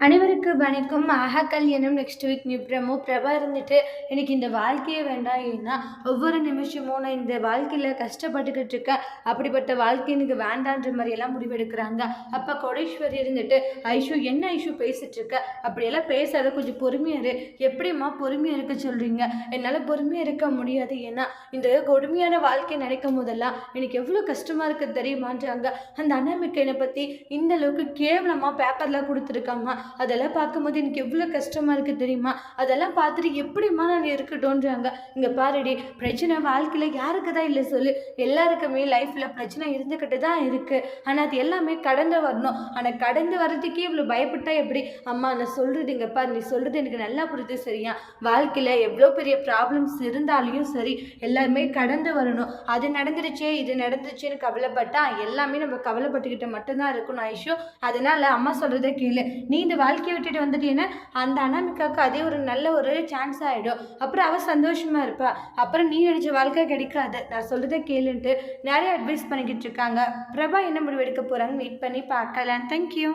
அனைவருக்கு வணக்கம். ஆஹா கல்யாணம் நெக்ஸ்ட் வீக் நிப்ரமோ பிரபா இருந்துட்டு எனக்கு இந்த வாழ்க்கையே வேண்டாம். ஏன்னா ஒவ்வொரு நிமிஷமும் நான் இந்த வாழ்க்கையில் கஷ்டப்பட்டுக்கிட்டு இருக்கேன். அப்படிப்பட்ட வாழ்க்கை எனக்கு வேண்டான்ற மாதிரியெல்லாம் முடிவெடுக்கிறாங்க. அப்போ கோடீஸ்வரி இருந்துட்டு ஐஷு என்ன ஐஷு பேசிட்டு இருக்க, அப்படியெல்லாம் பேசாத, கொஞ்சம் பொறுமையாக இரு. எப்படிம்மா பொறுமையாக இருக்க சொல்கிறீங்க? என்னால் பொறுமையாக இருக்க முடியாது. ஏன்னா இந்த கொடுமையான வாழ்க்கை நினைக்கும் போதெல்லாம் எனக்கு எவ்வளோ கஷ்டமாக இருக்குது தெரியுமான்றாங்க. அந்த அனாமிக்கையை பற்றி இந்த அளவுக்கு கேவலமாக பேப்பரில் கொடுத்துருக்காமா. அதெல்லாம் பார்க்கும்போது எனக்கு எவ்வளோ கஷ்டமாக இருக்குது தெரியுமா? அதெல்லாம் பார்த்துட்டு எப்படிம்மா நான் இருக்கட்டும்ன்றாங்க. இங்கே பாருடி, பிரச்சனை வாழ்க்கையில் யாருக்கு தான் இல்லை சொல்லு? எல்லாருக்குமே லைஃப்பில் பிரச்சனை இருந்துக்கிட்டு தான் இருக்குது. ஆனால் அது எல்லாமே கடந்து வரணும். ஆனால் கடந்து வர்றதுக்கே இவ்வளோ பயப்பட்டா எப்படி? அம்மா நான் சொல்கிறது இங்கே பாரு, நீ சொல்கிறது எனக்கு நல்லா புரியுது சரியா? வாழ்க்கையில் எவ்வளோ பெரிய ப்ராப்ளம்ஸ் இருந்தாலையும் சரி, எல்லாருமே கடந்து வரணும். அது நடந்துருச்சே இது நடந்துச்சுன்னு கவலைப்பட்டா எல்லாமே நம்ம கவலைப்பட்டுக்கிட்ட மட்டும்தான் இருக்கணும் ஐஷோ. அதனால் அம்மா சொல்கிறத கேளு. நீ இந்த வாழ்க்கையை விட்டுட்டு வந்துட்டீங்கன்னா அந்த அனாமிகாவுக்கு அதே ஒரு நல்ல ஒரு சான்ஸ் ஆகிடும். அப்புறம் அவள் சந்தோஷமாக இருப்பா. அப்புறம் நீ நினச்ச வாழ்க்கை கிடைக்காது. நான் சொல்கிறத கேளுன்ட்டு நிறைய அட்வைஸ் பண்ணிக்கிட்டு இருக்காங்க. பிரபா என்ன முடிவு எடுக்க போகிறாங்கன்னு வெயிட் பண்ணி பார்க்கலாம். தேங்க்யூ.